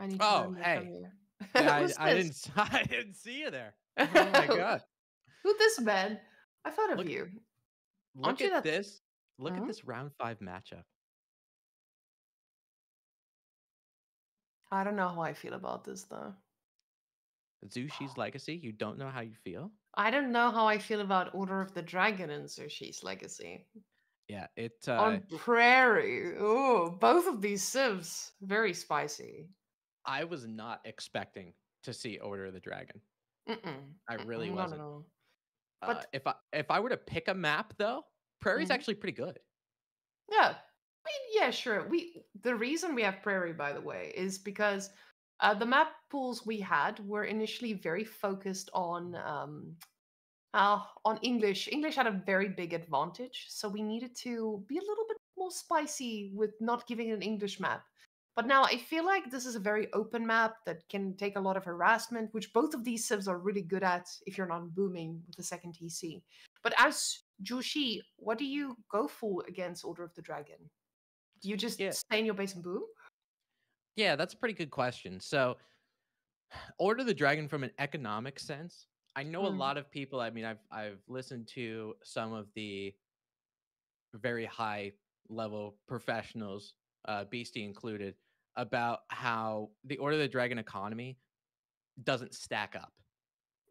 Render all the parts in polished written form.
I need to Oh, learn that from hey. you. Yeah, Who's I this? didn't I didn't see you there. Oh my god. Who this man? I've heard of Look you. look Aren't you at that? this. Look at Hmm? this round 5 matchup. I don't know how I feel about this though. Zushi's Legacy, you don't know how you feel? I don't know how I feel about Order of the Dragon and Sushi's Legacy. Yeah, On Prairie. Oh, both of these civs. Very spicy. I was not expecting to see Order of the Dragon. Mm-mm. I really Not at wasn't. all. But If I were to pick a map though, Prairie's mhm. actually pretty good. Yeah, I mean, yeah, sure. The reason we have Prairie, by the way, is because the map pools we had were initially very focused on English. English had a very big advantage, so we needed to be a little bit more spicy with not giving an English map. But now I feel like this is a very open map that can take a lot of harassment, which both of these civs are really good at if you're not booming with the second TC. But as Jushi, what do you go for against Order of the Dragon? Do you just Yeah. stay in your base and boom? Yeah, that's a pretty good question. So, Order of the Dragon from an economic sense, I know a Mm. lot of people, I mean, I've listened to some of the very high level professionals, Beastie included, about how the Order of the Dragon economy doesn't stack up.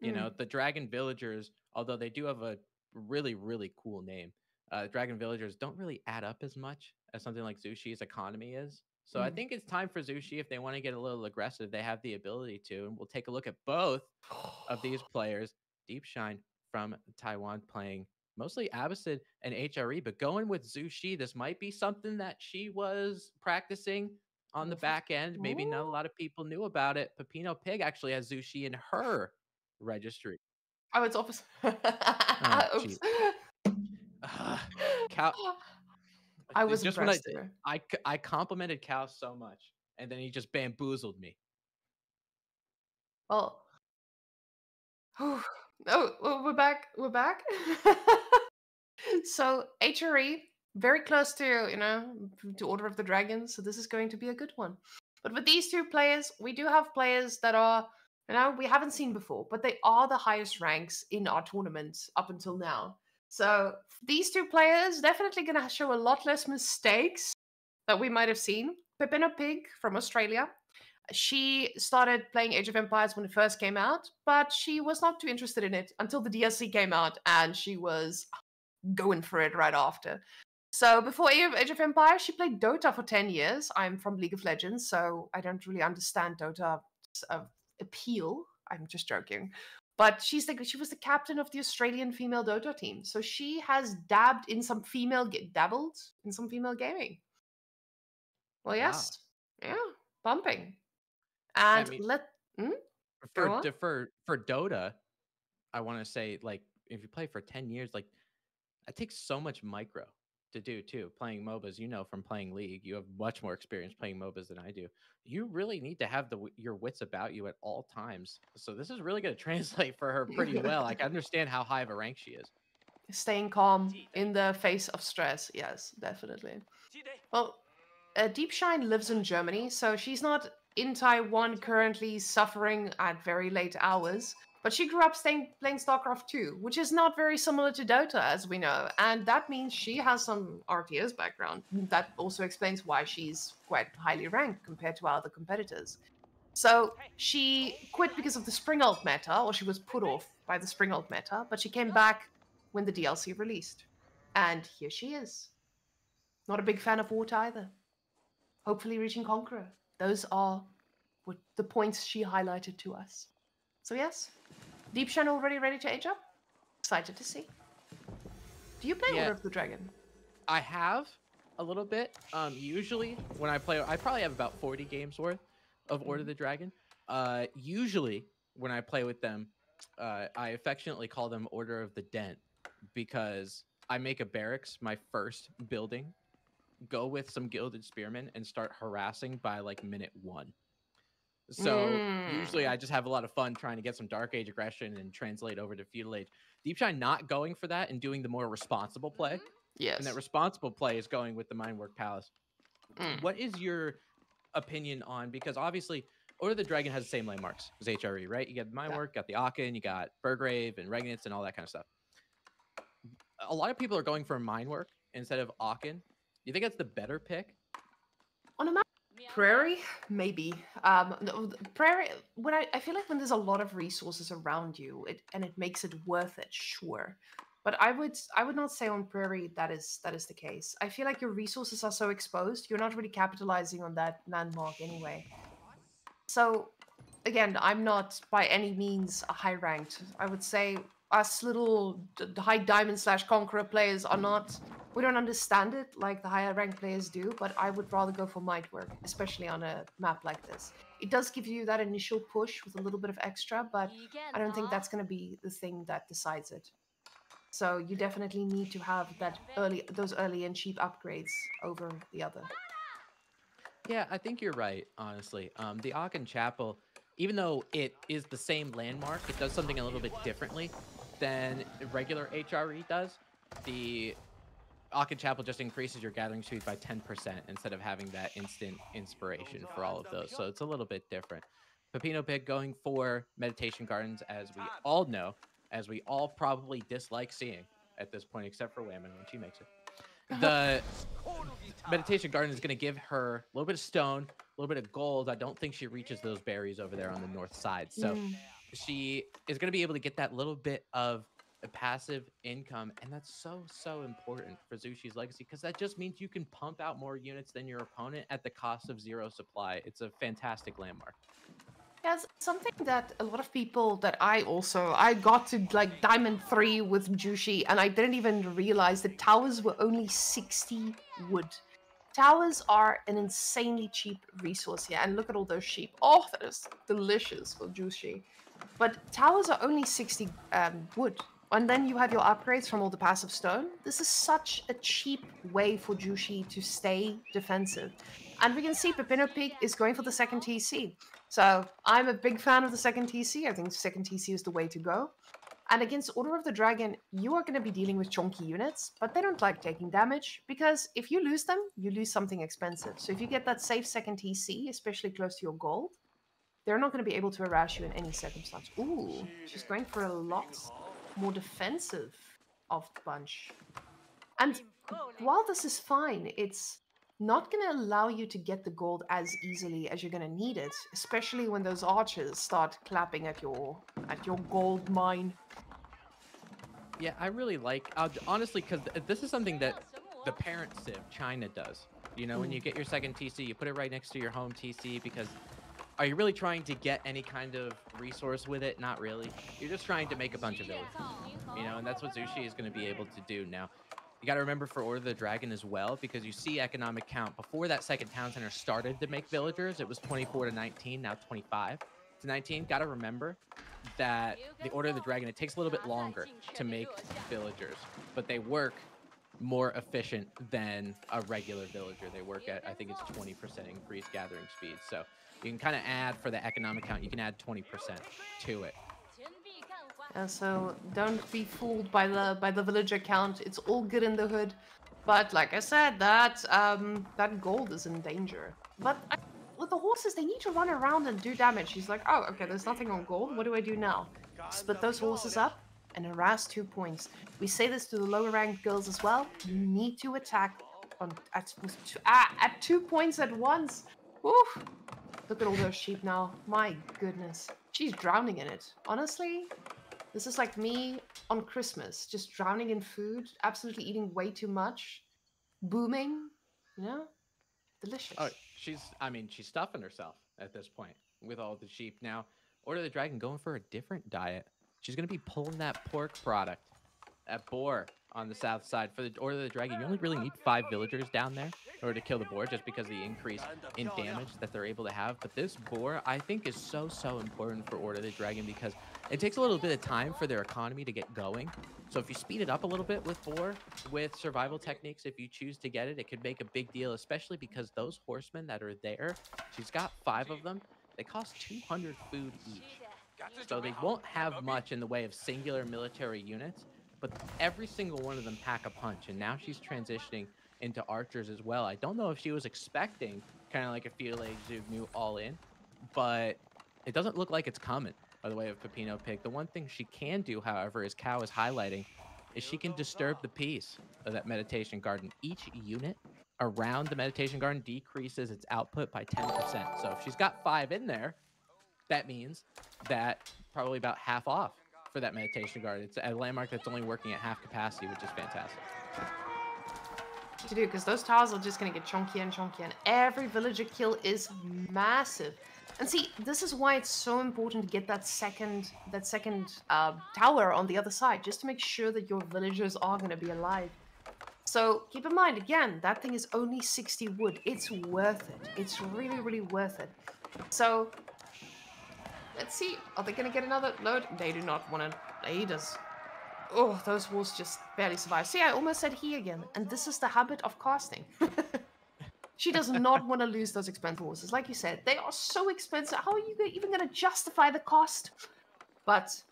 You Mm. know, the Dragon Villagers, although they do have a really, really cool name, Dragon Villagers don't really add up as much as something like Zushi's economy is. So I Mm. think it's time for Zushi, if they want to get a little aggressive, they have the ability to. And we'll take a look at both of these players. Deepshine from Taiwan playing mostly Abbasid and HRE, but going with Zushi, this might be something that she was practicing on the back end. Maybe not a Ooh. lot of people knew about it. Peppino Piggg actually has Zushi in her registry. Oh, it's opposite. Oh, Oops. gee. Cal, I was just when impressed there. I complimented Cal so much, and then he just bamboozled me. Well, oh, well, we're back. We're back. So HRE, very close to Order of the Dragon. So this is going to be a good one. But with these two players, we do have players that are, we haven't seen before, but they are the highest ranks in our tournament up until now. So these two players definitely going to show a lot less mistakes that we might have seen. Peppino Piggg from Australia. She started playing Age of Empires when it first came out, but she was not too interested in it until the DLC came out, and she was going for it right after. So before Age of Empires, she played Dota for 10 years. I'm from League of Legends, so I don't really understand Dota's appeal. I'm just joking. But she was the captain of the Australian female Dota team. So she has dabbled in some female gaming. Well, Wow. yes. Yeah, bumping. Yeah, I And mean, go on. for Dota, I want to say, like, if you play for 10 years, like, it takes so much micro to do too. Playing MOBAs, you know, from playing League, you have much more experience playing MOBAs than I do. You really need to have your wits about you at all times. So this is really going to translate for her pretty well. I can understand how high of a rank she is. Staying calm in the face of stress. Yes, definitely. Well, Deepshine lives in Germany, so she's not in Taiwan currently suffering at very late hours. But she grew up playing StarCraft 2, which is not very similar to Dota, as we know. And that means she has some RTS background. That also explains why she's quite highly ranked compared to our other competitors. So she quit because of the Spring Ult meta, or she was put off by the Spring Ult meta, but she came back when the DLC released. And here she is. Not a big fan of water either. Hopefully reaching Conqueror. Those are what the points she highlighted to us. So yes, Deepshine already ready to age up? Excited to see. Do you play Yeah, Order of the Dragon? I have a little bit. Usually when I play, I probably have about 40 games worth of Order of the Dragon. Usually when I play with them, I affectionately call them Order of the Dent because I make a barracks my first building, go with some gilded spearmen, and start harassing by like minute 1. So usually I just have a lot of fun trying to get some Dark Age aggression and translate over to Feudal Age. Deepshine not going for that and doing the more responsible play. And that Yes. responsible play is going with the Mindwork Palace. Mm. What is your opinion on, because obviously Order of the Dragon has the same landmarks as HRE, right? You got Minework, got the Aachen, you got Burgrave and Regnitz and all that kind of stuff. A lot of people are going for Minework instead of Aachen. You think that's the better pick? On a map, Prairie, maybe. No, Prairie. When I feel like when there's a lot of resources around you, it makes it worth it, sure. But I would not say on Prairie that is the case. I feel like your resources are so exposed, you're not really capitalizing on that landmark anyway. So again, I'm not by any means a high ranked. I would say us little high diamond / conqueror players are not. We don't understand it like the higher ranked players do, but I would rather go for might work, especially on a map like this. It does give you that initial push with a little bit of extra, but I don't think that's going to be the thing that decides it. So you definitely need to have those early and cheap upgrades over the other. Yeah, I think you're right, honestly. The Aachen Chapel, even though it is the same landmark, it does something a little bit differently than regular HRE does. The Aachen Chapel just increases your gathering speed by 10% instead of having that instant inspiration for all of those. So it's a little bit different. Peppino Piggg going for Meditation Gardens, as we all know, as we all probably dislike seeing at this point, except for Whamen when she makes it. The Meditation Garden is going to give her a little bit of stone, a little bit of gold. I don't think she reaches those berries over there on the north side. So she is going to be able to get that little bit of a passive income. And that's so important for Zushi's legacy, because that just means you can pump out more units than your opponent at the cost of 0 supply. It's a fantastic landmark. Yes, something that a lot of people that I got to like Diamond 3 with Jushi, and I didn't even realize that towers were only 60 wood. Towers are an insanely cheap resource here, and look at all those sheep. Oh, that is delicious for Jushi. But towers are only 60 wood. And then you have your upgrades from all the passive stone. This is such a cheap way for Jushi to stay defensive. And we can see Peppino Piggg is going for the second TC. So I'm a big fan of the second TC. I think second TC is the way to go. And against Order of the Dragon, you are going to be dealing with chunky units, but they don't like taking damage, because if you lose them, you lose something expensive. So if you get that safe second TC, especially close to your gold, they're not going to be able to harass you in any circumstance. Ooh, she's going for a lot more defensive of the bunch. And while this is fine, it's not going to allow you to get the gold as easily as you're going to need it, especially when those archers start clapping at your gold mine. Yeah, I really like, honestly, because this is something that the parent Civ, China, does. You know, when you get your second TC, you put it right next to your home TC, because are you really trying to get any kind of resource with it? Not really. You're just trying to make a bunch of villages, you know, and that's what Zushi is going to be able to do. Now, you got to remember for Order of the Dragon as well, because you see economic count. Before that second town center started to make villagers, it was 24 to 19, now 25 to 19. Got to remember that the Order of the Dragon, it takes a little bit longer to make villagers, but they work more efficient than a regular villager. They work at, I think it's 20% increased gathering speed. So you can kind of add, for the economic count, you can add 20% to it. So don't be fooled by the villager count. It's all good in the hood, but like I said, that gold is in danger. But with the horses, they need to run around and do damage. She's like, oh, okay, there's nothing on gold. What do I do now? Split those horses up and harass 2 points. We say this to the lower ranked girls as well. You need to attack at 2 points at once. Oof. Look at all those sheep now. My goodness. She's drowning in it. Honestly, this is like me on Christmas. Just drowning in food. Absolutely eating way too much. Booming. You know? Delicious. Oh, she's stuffing herself at this point with all the sheep. Now, Order of the Dragon going for a different diet. She's going to be pulling that pork product at boar on the south side. For the Order of the Dragon, you only really need 5 villagers down there in order to kill the boar, just because of the increase in damage that they're able to have. But this boar, I think, is so important for Order of the Dragon, because it takes a little bit of time for their economy to get going. So if you speed it up a little bit with boar, with survival techniques, if you choose to get it, it could make a big deal, especially because those horsemen that are there, she's got 5 of them. They cost 200 food each. So they won't have much in the way of singular military units, but every single one of them pack a punch. And now she's transitioning into archers as well. I don't know if she was expecting kind of like a Filet Zugnu all in, but it doesn't look like it's coming by the way of Peppino Piggg. The one thing she can do, however, as Cow is highlighting, is she can disturb the peace of that meditation garden. Each unit around the meditation garden decreases its output by 10%. So if she's got 5 in there, that means that probably about half off for that meditation garden. It's a landmark that's only working at half capacity, which is fantastic. To do, because those towers are just going to get chunkier and chunkier, and every villager kill is massive. And see, this is why it's so important to get that second tower on the other side, just to make sure that your villagers are going to be alive. So keep in mind, again, that thing is only 60 wood. It's worth it. It's really, really worth it. So let's see. Are they going to get another load? They do not want to aid us. Oh, those walls just barely survive. See, I almost said he again. And this is the habit of casting. She does not want to lose those expensive horses. Like you said, they are so expensive. How are you even going to justify the cost? But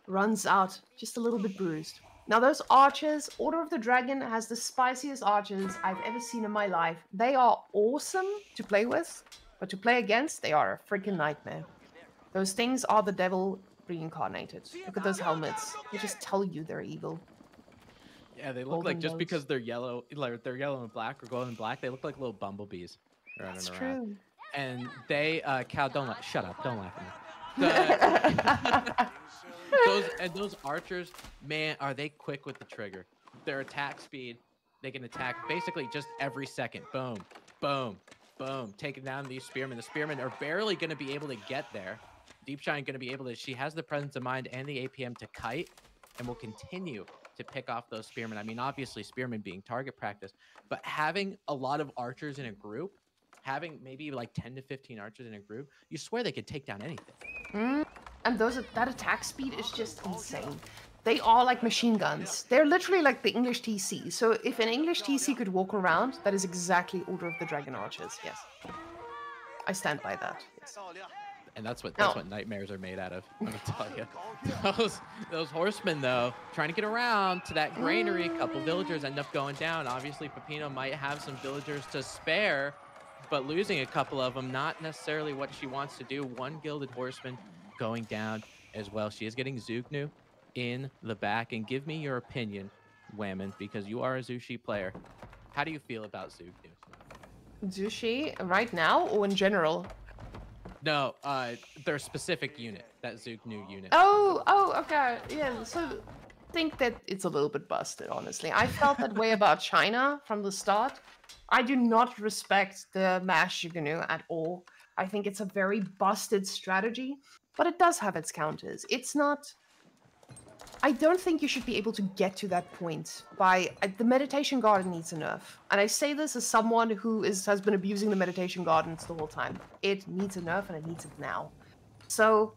runs out just a little bit bruised. Now those archers, Order of the Dragon has the spiciest archers I've ever seen in my life. They are awesome to play with, but to play against, they are a freaking nightmare. Those things are the devil reincarnated. Look at those helmets. They just tell you they're evil. Yeah, they look like just because they're yellow, like they're yellow and black or golden and black, they look like little bumblebees running That's around. true. And they, Cal, shut up, don't laugh at me. Those archers, man, are they quick with the trigger? Their attack speed, they can attack basically just every second. Boom, boom, boom, taking down these spearmen. The spearmen are barely going to be able to get there. Deepshine going to be able to, she has the presence of mind and the APM to kite and will continue to pick off those spearmen. I mean, obviously spearmen being target practice, but having a lot of archers in a group, having maybe like 10 to 15 archers in a group, you swear they could take down anything. And that attack speed is just insane. They are like machine guns. They're literally like the English TC. So if an English TC could walk around, that is exactly Order of the Dragon archers. Yes. I stand by that. Yes. And that's what nightmares are made out of. I'm gonna tell you. Those horsemen though, trying to get around to that granary. A couple villagers end up going down. Obviously, Peppino might have some villagers to spare, but losing a couple of them, not necessarily what she wants to do. One gilded horseman going down as well. She is getting Zugnu in the back. And give me your opinion, Whamen, because you are a Zushi player. How do you feel about Zugnu? Zushi right now or in general? No, their specific unit, that Zugnu unit. Oh, okay. Yeah, so I think that it's a little bit busted, honestly. I felt that way about China from the start. I do not respect the mash Zugnu at all. I think it's a very busted strategy, but it does have its counters. It's not... I don't think you should be able to get to that point by... the meditation garden needs a nerf. And I say this as someone who has been abusing the meditation gardens the whole time. It needs a nerf and it needs it now. So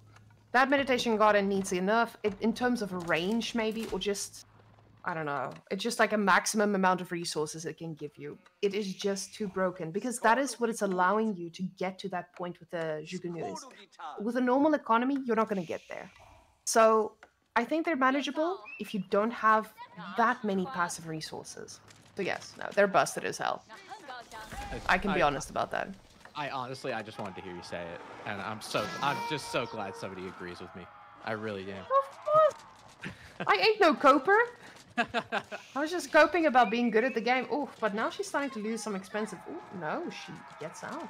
that meditation garden needs a nerf in terms of a range maybe, or just... I don't know. It's just like a maximum amount of resources it can give you. It is just too broken because that is what it's allowing you to get to that point with the Jugunus. With a normal economy, you're not going to get there. So I think they're manageable if you don't have that many passive resources. So yes, no, they're busted as hell. I can be honest about that. I just wanted to hear you say it, and I'm just so glad somebody agrees with me. I really am. Of course. I ain't no coper. I was just coping about being good at the game. Oh, but now she's starting to lose some expensive... Oh, no, she gets out.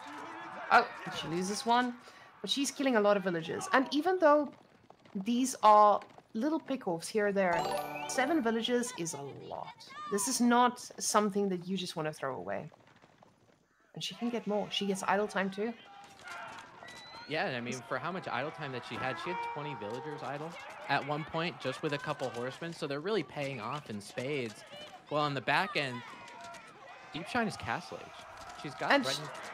Oh, she loses one. But she's killing a lot of villagers. And even though these are little pick-offs here or there, 7 villages is a lot. This is not something that you just want to throw away. And she can get more. She gets idle time too. Yeah, I mean, for how much idle time that she had 20 villagers idle at one point, just with a couple horsemen, so they're really paying off in spades. Well, on the back end, Deepshine is Castle Age. She's got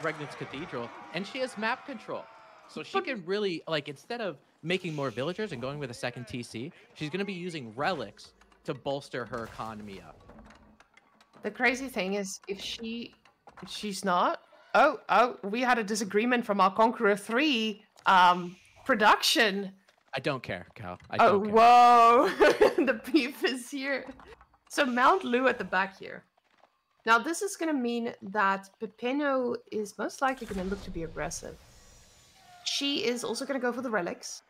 Whamenqt's Cathedral, and she has map control. So she can really, like, instead of making more villagers and going with a second TC, she's going to be using relics to bolster her economy up. The crazy thing is, if she's not... Oh, we had a disagreement from our Conqueror 3 production. I don't care, Cal. I don't care. Whoa. The beef is here. So Mount Lu at the back here. Now, this is going to mean that Peppino is most likely going to look to be aggressive. she is also going to go for the relics.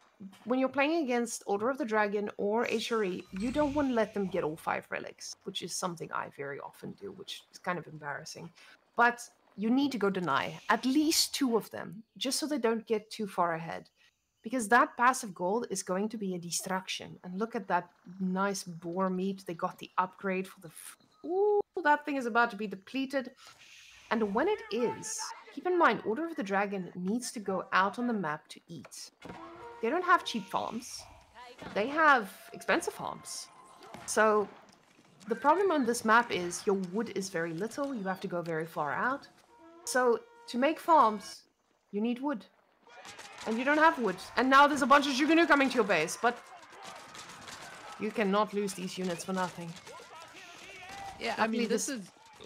When you're playing against Order of the Dragon or HRE, you don't want to let them get all 5 relics, which is something I very often do, which is kind of embarrassing. But you need to go deny at least 2 of them, just so they don't get too far ahead. Because that passive gold is going to be a distraction. And look at that nice boar meat. They got the upgrade for the... Ooh, that thing is about to be depleted. And when it is, keep in mind, Order of the Dragon needs to go out on the map to eat. They don't have cheap farms. They have expensive farms. So the problem on this map is your wood is very little. You have to go very far out. So to make farms, you need wood. And you don't have wood. And now there's a bunch of Jugunu coming to your base. But you cannot lose these units for nothing. Yeah, I mean, this is...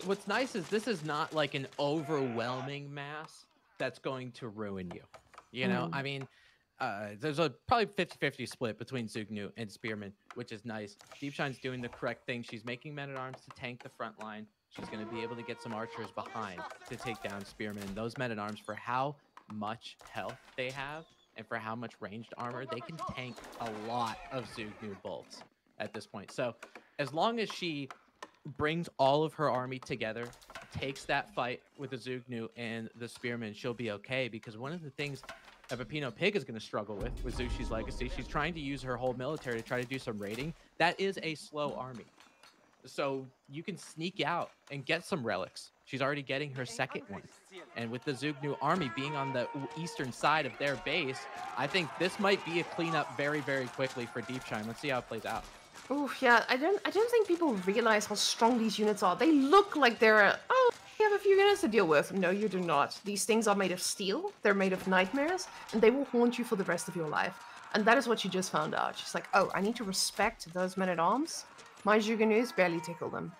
What's nice is this is not like an overwhelming mass that's going to ruin you. You know, I mean... there's a probably 50-50 split between Zugnu and Spearman, which is nice. Deepshine's doing the correct thing. She's making men-at-arms to tank the front line. She's going to be able to get some archers behind to take down Spearman. Those men-at-arms, for how much health they have and for how much ranged armor, they can tank a lot of Zugnu bolts at this point. So as long as she brings all of her army together, takes that fight with the Zugnu and the Spearman, she'll be okay. Because one of the things that Peppino Piggg is going to struggle with Zushi's legacy, she's trying to use her whole military to try to do some raiding. That is a slow army. So you can sneak out and get some relics. She's already getting her second one. And with the Zugnu army being on the eastern side of their base, I think this might be a cleanup very, very quickly for Deepshine. Let's see how it plays out. Oh yeah, I don't think people realize how strong these units are. They look like they're you have a few units to deal with. No, you do not. These things are made of steel. They're made of nightmares, and they will haunt you for the rest of your life. And that is what she just found out. She's like, oh, I need to respect those men-at-arms. My Juganus barely tickle them.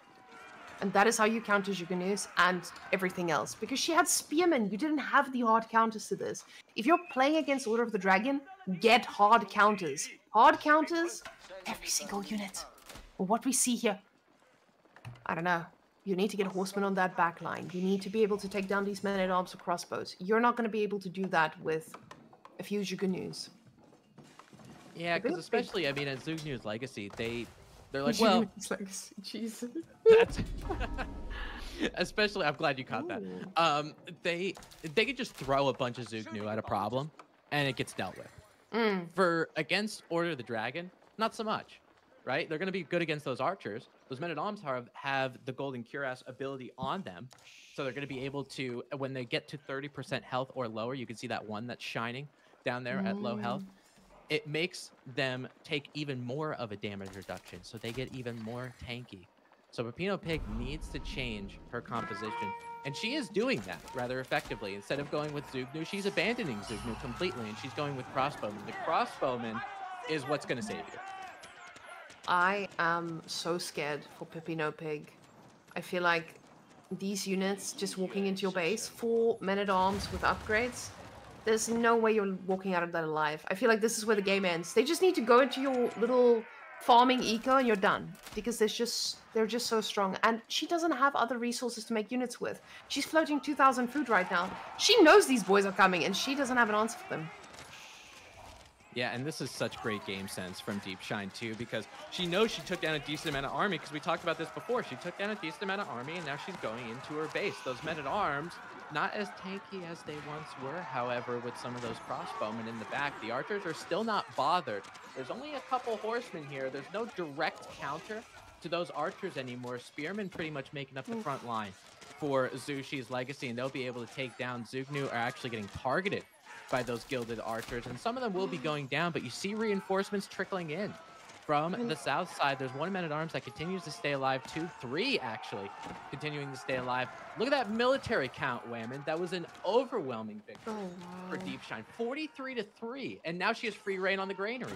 And that is how you counter Juganus and everything else. Because she had Spearmen. You didn't have the hard counters to this. If you're playing against Order of the Dragon, get hard counters. Hard counters, every single unit. Well, what we see here, I don't know. You need to get horsemen on that back line. You need to be able to take down these men-at-arms with crossbows. You're not going to be able to do that with a few Juganus. Yeah, because especially, I mean, at Zugnu's legacy, they're like, well... legacy, Jesus. That's... especially, I'm glad you caught that. They could just throw a bunch of Zugnu at a problem, and it gets dealt with. For against Order of the Dragon, not so much. Right? They're going to be good against those archers. Those men-at-arms have the Golden Cuirass ability on them. So they're going to be able to, when they get to 30% health or lower, you can see that one that's shining down there at low health. It makes them take even more of a damage reduction. So they get even more tanky. So Peppino Piggg needs to change her composition. And she is doing that rather effectively. Instead of going with Zugnu, she's abandoning Zugnu completely. And she's going with Crossbowmen. The Crossbowman is what's going to save you. I am so scared for Peppino Piggg. I feel like these units just walking into your base, 4 men-at-arms with upgrades, there's no way you're walking out of that alive. I feel like this is where the game ends. They just need to go into your little farming eco and you're done. Because they're just so strong. And she doesn't have other resources to make units with. She's floating 2,000 food right now. She knows these boys are coming and she doesn't have an answer for them. Yeah, and this is such great game sense from Deepshine, too, because she knows she took down a decent amount of army, because we talked about this before. She took down a decent amount of army, and now she's going into her base. Those men-at-arms, not as tanky as they once were, however, with some of those crossbowmen in the back. The archers are still not bothered. There's only a couple horsemen here. There's no direct counter to those archers anymore. Spearmen pretty much making up the front line for Zushi's legacy, and they'll be able to take down. Zugnu are actually getting targeted by those gilded archers, and some of them will be going down, but you see reinforcements trickling in from the south side. There's 1 man-at-arms that continues to stay alive, 2, 3 actually continuing to stay alive. Look at that military count, Whamen. That was an overwhelming victory for Deepshine, 43-3, and now she has free reign on the granaries.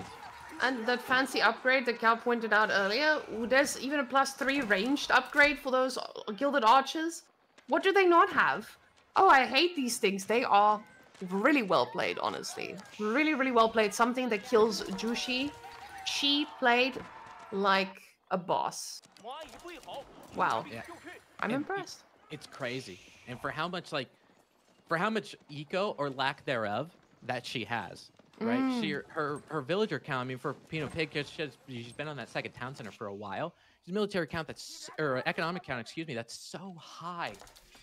And that fancy upgrade that Cal pointed out earlier, there's even a +3 ranged upgrade for those gilded archers. What do they not have? Oh, I hate these things. They are really well played, honestly. Really, really well played. Something that kills Jushi. She played like a boss. Wow. Yeah. I'm impressed. It's crazy. And for how much eco or lack thereof that she has. Right, her villager count. I mean, for Piggg, she's been on that second town center for a while. She's military count or economic count, excuse me, that's so high.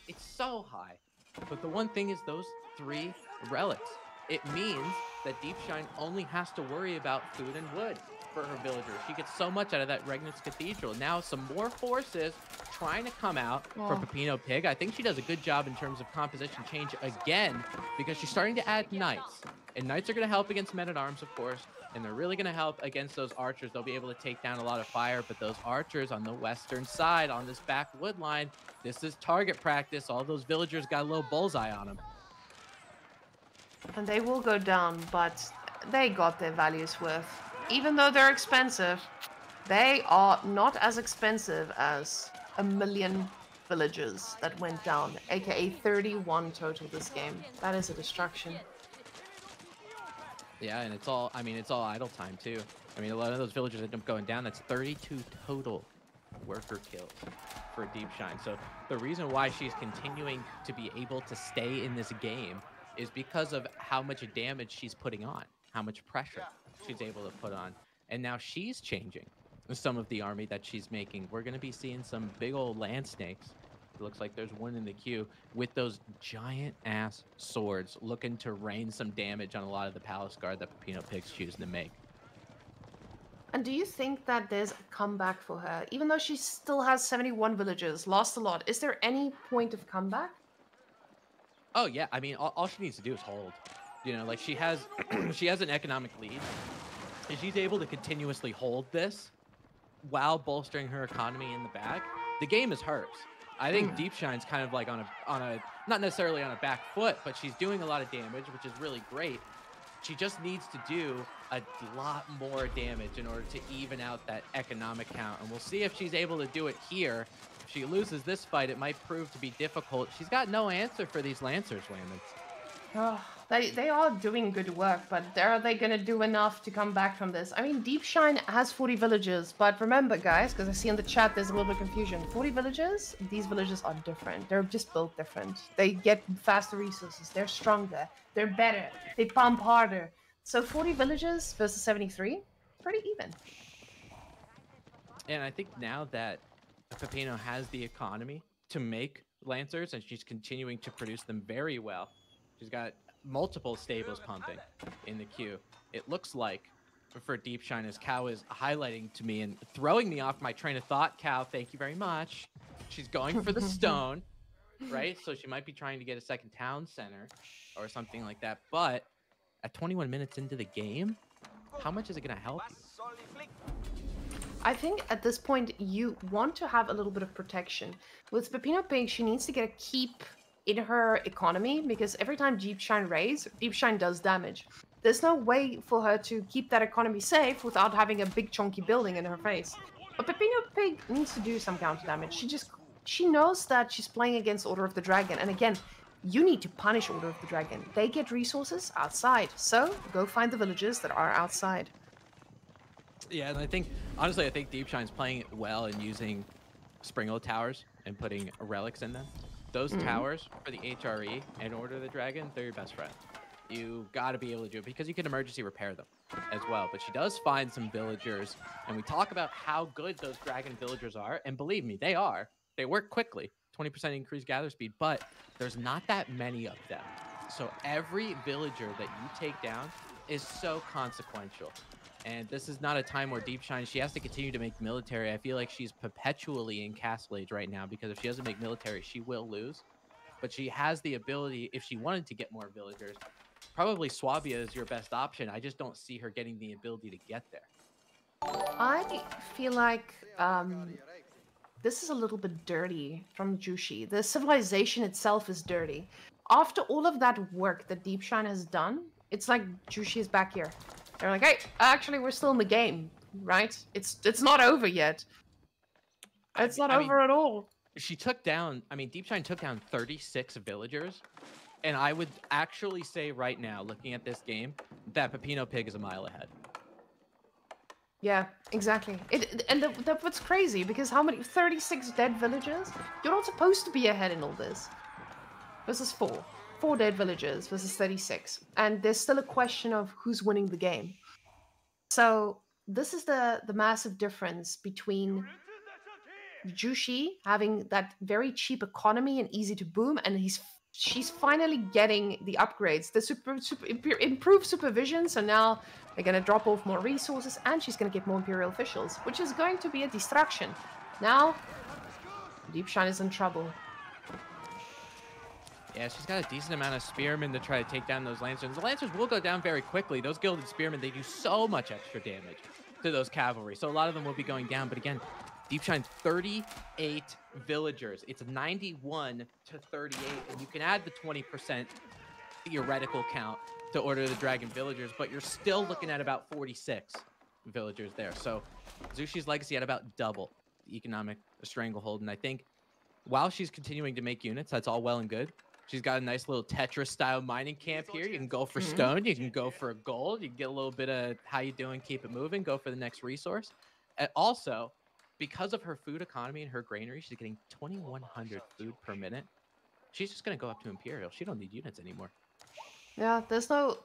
It's so high. But the one thing is those 3 relics. It means that Deepshine only has to worry about food and wood for her villagers. She gets so much out of that Whamenqt Cathedral. Now some more forces trying to come out for Peppino Piggg. I think she does a good job in terms of composition change again, because she's starting to add knights. And knights are going to help against men-at-arms, of course, and they're really going to help against those archers. They'll be able to take down a lot of fire, but those archers on the western side, on this back wood line, this is target practice. All those villagers got a little bullseye on them. And they will go down, but they got their values worth. Even though they're expensive, they are not as expensive as 1 million villagers that went down, aka 31 total this game. That is a destruction. Yeah, and it's all idle time too. I mean, a lot of those villagers end up going down. That's 32 total worker kills for Deepshine. So the reason why she's continuing to be able to stay in this game is because of how much damage she's putting on, how much pressure she's able to put on. And now she's changing some of the army that she's making. We're going to be seeing some big old land snakes. It looks like there's one in the queue with those giant ass swords looking to rain some damage on a lot of the palace guard that Peppino Pigg's choosing to make. And do you think that there's a comeback for her? Even though she still has 71 villagers, lost a lot, is there any point of comeback? Oh yeah, I mean, all she needs to do is hold. You know, like she has an economic lead. If she's able to continuously hold this while bolstering her economy in the back, the game is hers. I think Deepshine's kind of like on a not necessarily on a back foot, but she's doing a lot of damage, which is really great. She just needs to do a lot more damage in order to even out that economic count. And we'll see if she's able to do it here. If she loses this fight, it might prove to be difficult. She's got no answer for these Lancers, Whamen. Oh, they are doing good work, but are they going to do enough to come back from this? I mean, Deepshine has 40 villagers, but remember, guys, because I see in the chat there's a little bit of confusion. 40 villagers, these villagers are different. They're just built different. They get faster resources. They're stronger. They're better. They pump harder. So 40 villagers versus 73, pretty even. And I think now that Peppino has the economy to make Lancers, and she's continuing to produce them very well, she's got multiple stables pumping in the queue. It looks like for Deepshine, as Cow is highlighting to me and throwing me off my train of thought, Cow, thank you very much. She's going for the stone, right? So she might be trying to get a second town center or something like that. But at 21 minutes into the game, how much is it going to help you? I think at this point, you want to have a little bit of protection. With Peppino Piggg, she needs to get a keep in her economy, because every time Deepshine raids, Deepshine does damage. There's no way for her to keep that economy safe without having a big chunky building in her face. But Peppino Piggg needs to do some counter damage. She knows that she's playing against Order of the Dragon, and again, you need to punish Order of the Dragon. They get resources outside, so go find the villagers that are outside. Yeah, and honestly, I think Deepshine's playing it well and using Springald towers and putting relics in them. Those towers for the HRE and Order of the Dragon, they're your best friend. You got to be able to do it because you can emergency repair them as well. But she does find some villagers, and we talk about how good those dragon villagers are. And believe me, they are. They work quickly, 20% increased gather speed, but there's not that many of them. So every villager that you take down is so consequential. And this is not a time where Deepshine, she has to continue to make military. I feel like she's perpetually in Castle Age right now, because if she doesn't make military, she will lose. But she has the ability, if she wanted to get more villagers, probably Swabia is your best option. I just don't see her getting the ability to get there. I feel like this is a little bit dirty from Jushi. The civilization itself is dirty. After all of that work that Deepshine has done, it's like Jushi is back here. They're like, hey, actually, we're still in the game, right? It's not over yet. It's not over at all. She took down, Deepshine took down 36 villagers. And I would actually say right now, looking at this game, that Peppino Piggg is a mile ahead. Yeah, exactly. What's crazy, because how many? 36 dead villagers? You're not supposed to be ahead in all this. This is 4. 4 dead villagers versus 36. And there's still a question of who's winning the game. So this is the massive difference between Jushi having that very cheap economy and easy to boom, and she's finally getting the upgrades, the improved supervision. So now they're going to drop off more resources, and she's going to get more Imperial officials, which is going to be a distraction. Now, Deepshine is in trouble. Yeah, she's got a decent amount of spearmen to try to take down those lancers. The lancers will go down very quickly. Those gilded spearmen, they do so much extra damage to those cavalry. So a lot of them will be going down. But again, Deepshine, 38 villagers. It's 91 to 38. And you can add the 20% theoretical count to Order the Dragon villagers, but you're still looking at about 46 villagers there. So Zushi's legacy had about double the economic stranglehold. And I think while she's continuing to make units, that's all well and good. She's got a nice little Tetris-style mining camp here. You can go for stone. You can go for gold. You can get a little bit of how you doing, keep it moving, go for the next resource. And also, because of her food economy and her granary, she's getting 2,100 food per minute. She's just going to go up to Imperial. She don't need units anymore. Yeah, there's no...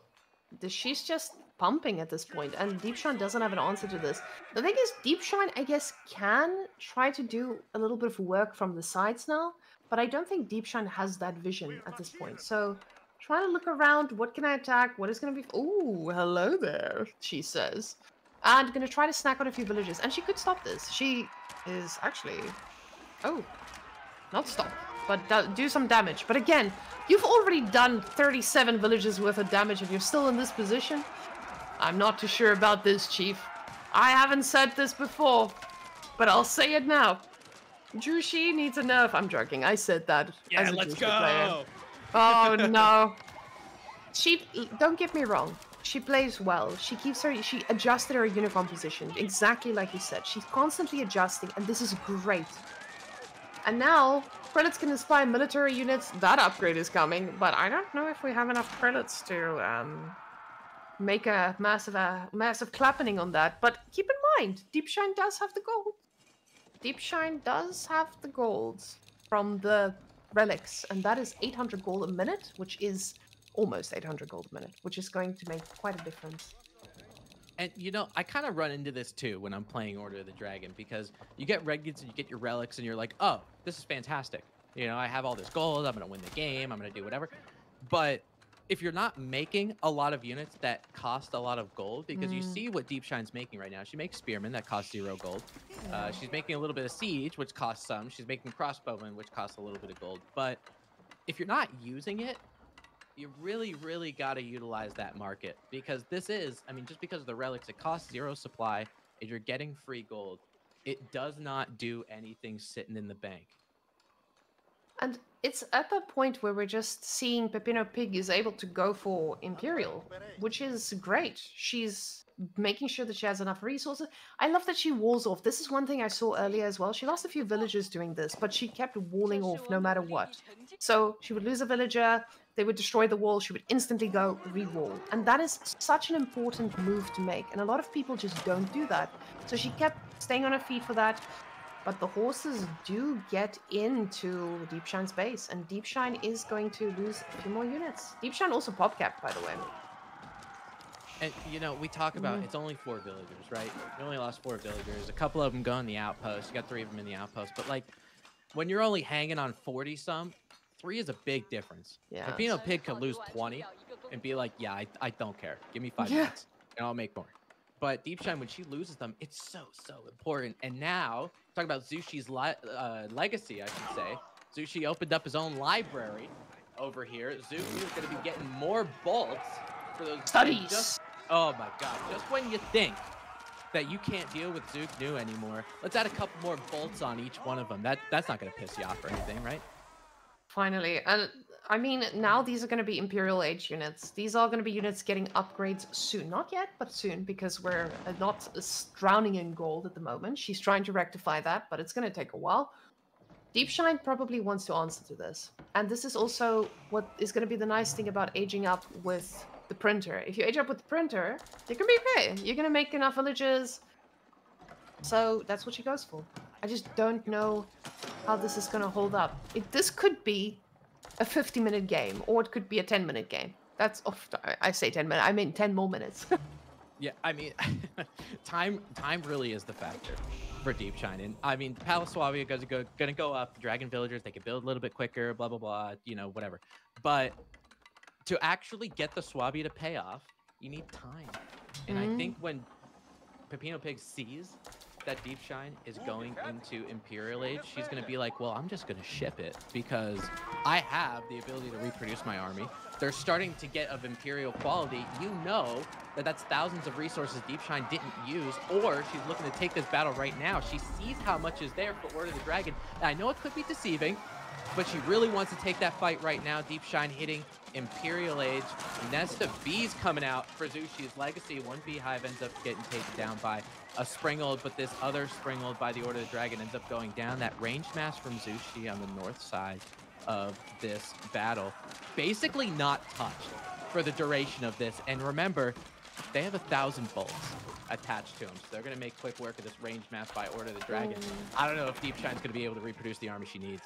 She's just pumping at this point, and Deepshine doesn't have an answer to this. The thing is, Deepshine, I guess, can try to do a little bit of work from the sides now, but I don't think Deepshine has that vision at this point. So, trying to look around, what can I attack? What is going to be... Ooh, hello there, she says. And going to try to snack on a few villages, and she could stop this. She is actually... Oh, not stop, but do some damage. But again, you've already done 37 villages worth of damage and you're still in this position? I'm not too sure about this, Chief. I haven't said this before, but I'll say it now. Jushi needs a nerf. I'm joking. I said that as a let's Jushi go. player. Oh, no. Don't get me wrong. She plays well. She adjusted her unit composition, exactly like you said. She's constantly adjusting, and this is great. And now, prelates can inspire military units. That upgrade is coming, but I don't know if we have enough prelates to make a massive clapping on that. But keep in mind, Deepshine does have the gold. Deepshine does have the gold from the relics, and that is 800 gold a minute, which is almost 800 gold a minute, which is going to make quite a difference. And, you know, I kind of run into this, too, when I'm playing Order of the Dragon, because you get Redgits and you get your relics, and you're like, oh, this is fantastic. You know, I have all this gold. I'm going to win the game. I'm going to do whatever. But if you're not making a lot of units that cost a lot of gold, because you see what Deepshine's making right now. She makes Spearmen that cost 0 gold. She's making a little bit of Siege, which costs some. She's making Crossbowmen, which costs a little bit of gold. But if you're not using it, you really, really got to utilize that market, because this is, I mean, just because of the relics, it costs 0 supply. If you're getting free gold, it does not do anything sitting in the bank. And it's at that point where we're just seeing Peppino Piggg is able to go for Imperial, which is great. She's making sure that she has enough resources. I love that she walls off. This is one thing I saw earlier as well. She lost a few villagers doing this, but she kept walling off no matter what. So she would lose a villager, they would destroy the wall, she would instantly go re-wall. And that is such an important move to make, and a lot of people just don't do that. So she kept staying on her feet for that. But the horses do get into Deepshine's base, and Deepshine is going to lose a few more units. Deepshine also pop-capped, by the way. And, you know, we talk about it's only 4 villagers, right? You only lost 4 villagers. A couple of them go in the outpost. You got 3 of them in the outpost. But, like, when you're only hanging on 40-some, 3 is a big difference. Yeah. Peppino Piggg could lose 20 and be like, yeah, I don't care. Give me 5 minutes, and I'll make more. But Deepshine, when she loses them, it's so important. And now, talking about Zushi's legacy, I should say. Zushi opened up his own library over here. Zushi is going to be getting more bolts for those studies. Oh my god. Just when you think that you can't deal with Zook New anymore, let's add a couple more bolts on each one of them. That's not going to piss you off or anything, right? Finally. And I mean, now these are going to be Imperial Age units. These are going to be units getting upgrades soon. Not yet, but soon, because we're not drowning in gold at the moment. She's trying to rectify that, but it's going to take a while. Deepshine probably wants to answer to this. And this is also what is going to be the nice thing about aging up with the printer. If you age up with the printer, you can be okay. You're going to make enough villages. So that's what she goes for. I just don't know how this is going to hold up. This could be a 50-minute game, or it could be a 10-minute game. That's I say 10 minutes. I mean 10 more minutes. Yeah, I mean, time really is the factor for Deepshine. And I mean, Palace Swabia gonna go up. Dragon Villagers, they can build a little bit quicker. Blah blah blah. You know, whatever. But to actually get the Swabia to pay off, you need time. And I think when Peppino Piggg sees that Deepshine is going into Imperial Age, she's going to be like, well, I'm just going to ship it because I have the ability to reproduce my army. They're starting to get of Imperial quality. You know that that's thousands of resources Deepshine didn't use, or she's looking to take this battle right now. She sees how much is there for Order of the Dragon. And I know it could be deceiving, but she really wants to take that fight right now. Deepshine hitting Imperial Age. Nest of Bees coming out for Zushi's Legacy. One beehive ends up getting taken down by a Springald, but this other Springald by the Order of the Dragon ends up going down. That ranged mass from Zushi on the north side of this battle. Basically not touched for the duration of this. And remember, they have 1,000 bolts attached to them, so they're going to make quick work of this ranged mass by Order of the Dragon. I don't know if Deepshine's going to be able to reproduce the army she needs.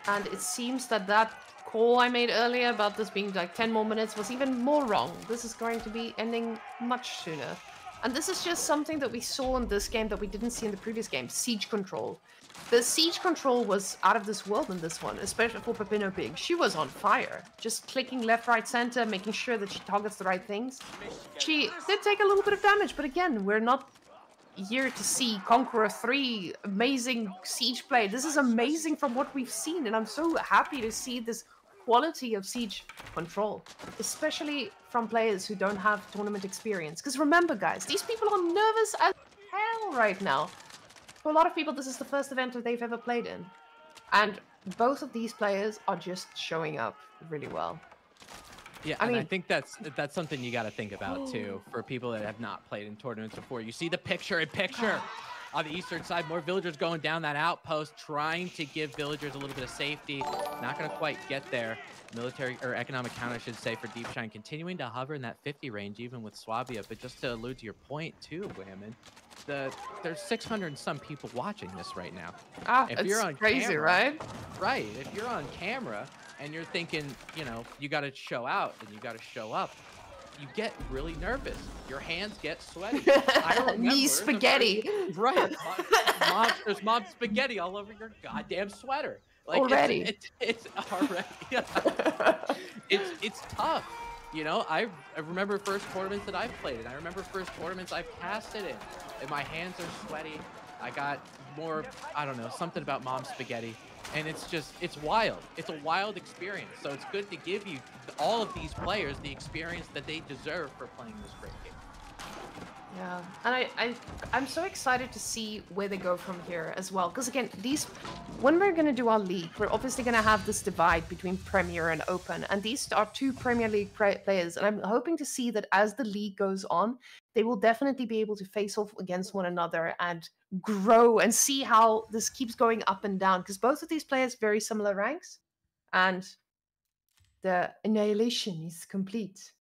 And it seems that that call I made earlier about this being like 10 more minutes was even more wrong. This is going to be ending much sooner. And this is just something that we saw in this game that we didn't see in the previous game, siege control. The siege control was out of this world in this one, especially for Peppino Piggg. She was on fire, just clicking left, right, center, making sure that she targets the right things. She did take a little bit of damage, but again, we're not here to see Conqueror 3 amazing siege play. This is amazing from what we've seen, and I'm so happy to see this quality of siege control, especially from players who don't have tournament experience. Because remember, guys, these people are nervous as hell right now. For a lot of people, this is the first event that they've ever played in. And both of these players are just showing up really well. Yeah, I think that's something you got to think about too for people that have not played in tournaments before. You see the picture-in-picture on the eastern side, more villagers going down that outpost, trying to give villagers a little bit of safety. Not going to quite get there. Military or economic count, I should say, for Deepshine, continuing to hover in that 50 range, even with Swabia. But just to allude to your point too, Whamen, there's 600 and some people watching this right now. If you're on crazy, camera, right? Right. If you're on camera and you're thinking, you know, you got to show out and you got to show up, you get really nervous. Your hands get sweaty. I remember knee spaghetti. Right. There's mom spaghetti all over your goddamn sweater. Like already. It's already. It's tough. You know, I remember first tournaments that I've played in. I remember first tournaments I've casted in. And my hands are sweaty. I got more, I don't know, something about mom spaghetti. And it's wild. It's a wild experience. So it's good to give you, all of these players, the experience that they deserve for playing this great game. Yeah, and I'm so excited to see where they go from here as well. Because again, when we're going to do our league, we're obviously going to have this divide between Premier and Open. And these are two Premier League players. And I'm hoping to see that as the league goes on, they will definitely be able to face off against one another and grow and see how this keeps going up and down. Because both of these players very similar ranks. And the annihilation is complete.